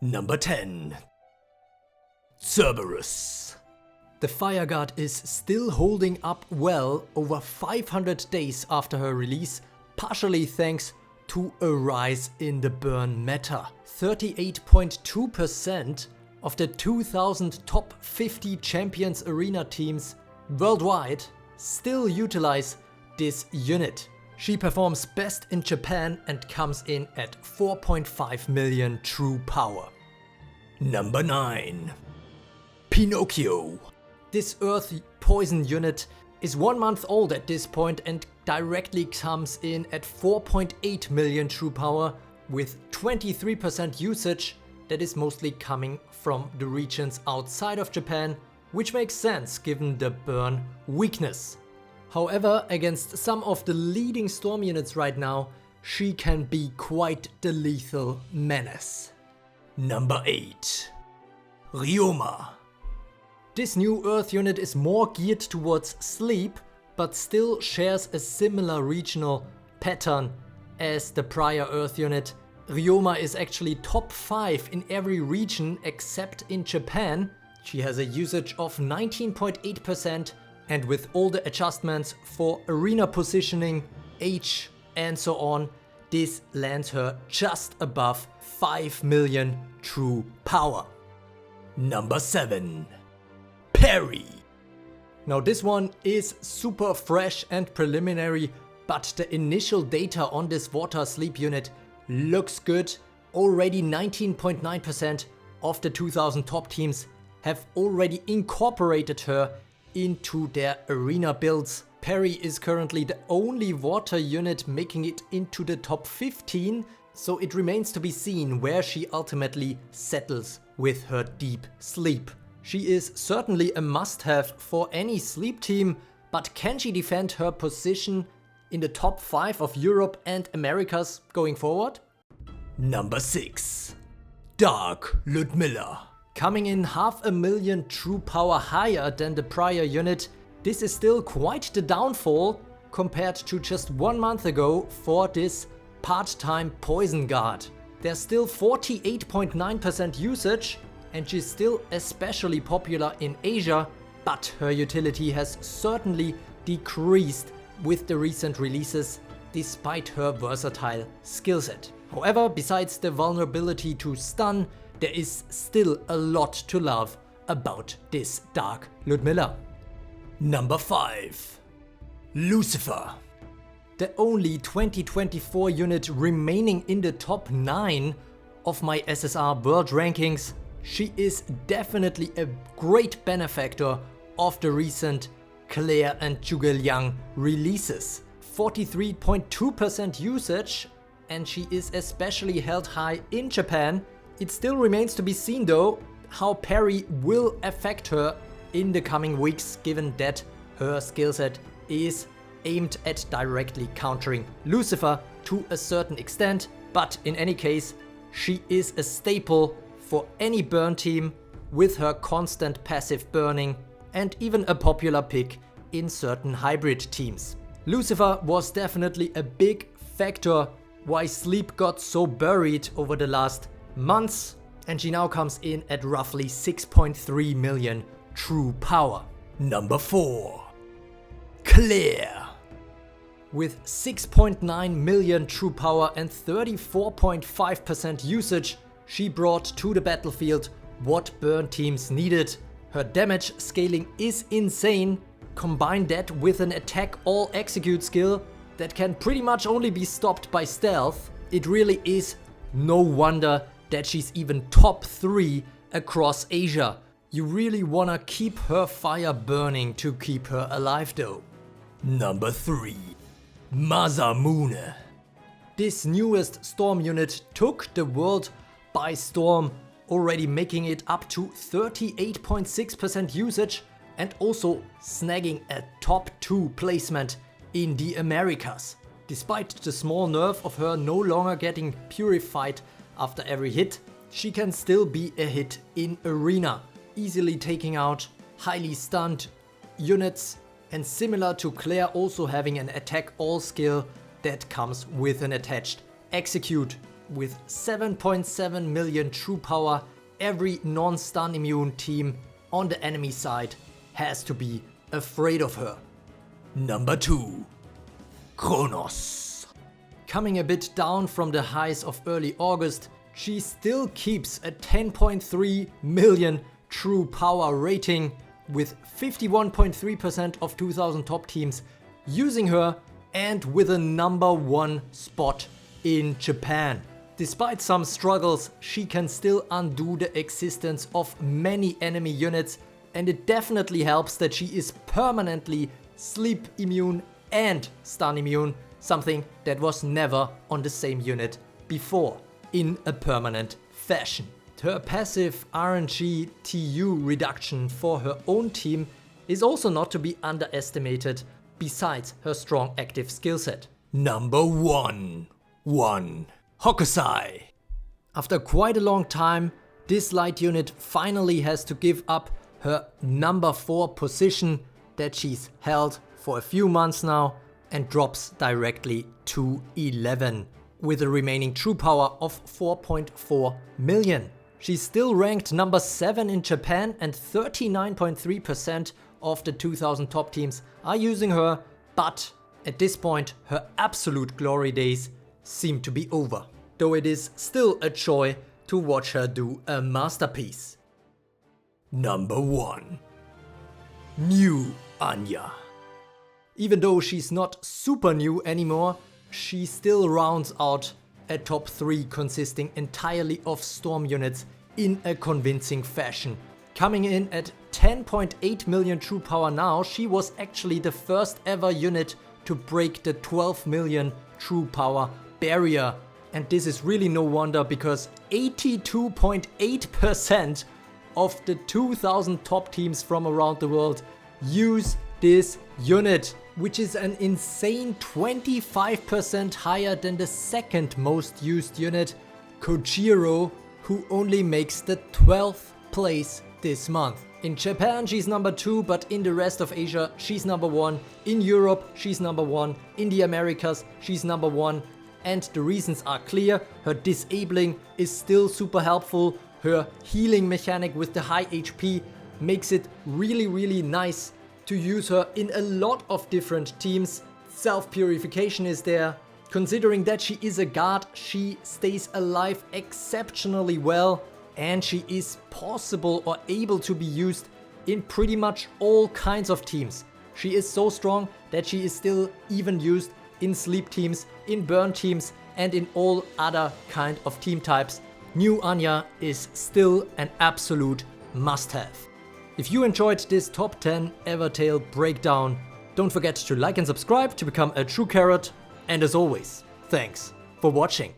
Number 10. Cerberus. The Fire Guard is still holding up well over 500 days after her release, partially thanks to a rise in the burn meta. 38.2% of the 2000 top 50 Champions Arena teams worldwide still utilize this unit. She performs best in Japan and comes in at 4.5 million true power. Number 9. Pinocchio. This Earth Poison unit is 1 month old at this point and directly comes in at 4.8 million true power with 23% usage that is mostly coming from the regions outside of Japan, which makes sense given the burn weakness. However, against some of the leading storm units right now, she can be quite the lethal menace. Number 8. Ryoma. This new Earth unit is more geared towards sleep, but still shares a similar regional pattern as the prior Earth unit. Ryoma is actually top 5 in every region except in Japan. She has a usage of 19.8%, and with all the adjustments for arena positioning, age and so on, this lands her just above 5 million true power. Number 7. Perry. Now this one is super fresh and preliminary, but the initial data on this water sleep unit looks good. Already 19.9% of the 2000 top teams have already incorporated her into their arena builds. Perry is currently the only water unit making it into the top 15, so it remains to be seen where she ultimately settles with her deep sleep. She is certainly a must-have for any sleep team, but can she defend her position in the top 5 of Europe and Americas going forward? Number 6. Dark Ludmilla. Coming in 500,000 true power higher than the prior unit, this is still quite the downfall compared to just 1 month ago for this part-time Poison Guard. There's still 48.9% usage and she's still especially popular in Asia, but her utility has certainly decreased with the recent releases despite her versatile skillset. However, besides the vulnerability to stun, there is still a lot to love about this Dark Ludmilla. Number 5. Lucifer. The only 2024 unit remaining in the top 9 of my SSR world rankings, she is definitely a great benefactor of the recent Claire and Zhuge releases. 43.2% usage, and she is especially held high in Japan. It still remains to be seen though how Perry will affect her in the coming weeks, given that her skillset is aimed at directly countering Lucifer to a certain extent, but in any case she is a staple for any burn team with her constant passive burning, and even a popular pick in certain hybrid teams. Lucifer was definitely a big factor why sleep got so buried over the last months, and she now comes in at roughly 6.3 million true power. Number 4. Claire. With 6.9 million true power and 34.5% usage, she brought to the battlefield what burn teams needed. Her damage scaling is insane. Combine that with an attack all execute skill that can pretty much only be stopped by stealth. It really is no wonder that she's even top 3 across Asia. You really wanna keep her fire burning to keep her alive though. Number 3. Masamune. This newest storm unit took the world by storm, already making it up to 38.6% usage and also snagging a top 2 placement in the Americas. Despite the small nerf of her no longer getting purified after every hit, she can still be a hit in arena, easily taking out highly stunned units, and similar to Claire, also having an attack all skill that comes with an attached execute with 7.7 million true power, every non-stun immune team on the enemy side has to be afraid of her. Number 2. Kronos. Coming a bit down from the highs of early August, she still keeps a 10.3 million true power rating, with 51.3% of 2000 top teams using her, and with a number 1 spot in Japan. Despite some struggles, she can still undo the existence of many enemy units, and it definitely helps that she is permanently sleep immune and stun immune, something that was never on the same unit before in a permanent fashion. Her passive RNG TU reduction for her own team is also not to be underestimated, besides her strong active skill set. Number 1. Hokusai. After quite a long time, this light unit finally has to give up her number 4 position that she's held for a few months now, and drops directly to 11 with a remaining true power of 4.4 million. She's still ranked number 7 in Japan, and 39.3% of the 2000 top teams are using her, but at this point her absolute glory days seem to be over, though it is still a joy to watch her do a masterpiece. Number 1. New Anya. Even though she's not super new anymore, she still rounds out a top 3 consisting entirely of storm units in a convincing fashion. Coming in at 10.8 million true power now, she was actually the first ever unit to break the 12 million true power barrier. And this is really no wonder, because 82.8% of the 2000 top teams from around the world use this unit, which is an insane 25% higher than the second most used unit, Kojiro, who only makes the 12th place this month. In Japan she's number 2, but in the rest of Asia she's number 1. In Europe she's number 1. In the Americas she's number 1. And the reasons are clear. Her disabling is still super helpful. Her healing mechanic with the high HP makes it really nice to use her in a lot of different teams. Self-purification is there. Considering that she is a guard, she stays alive exceptionally well, and she is possible or able to be used in pretty much all kinds of teams. She is so strong that she is still even used in sleep teams, in burn teams, and in all other kind of team types. New Anya is still an absolute must-have. If you enjoyed this top 10 Evertale breakdown, don't forget to like and subscribe to become a true carrot. And as always, thanks for watching.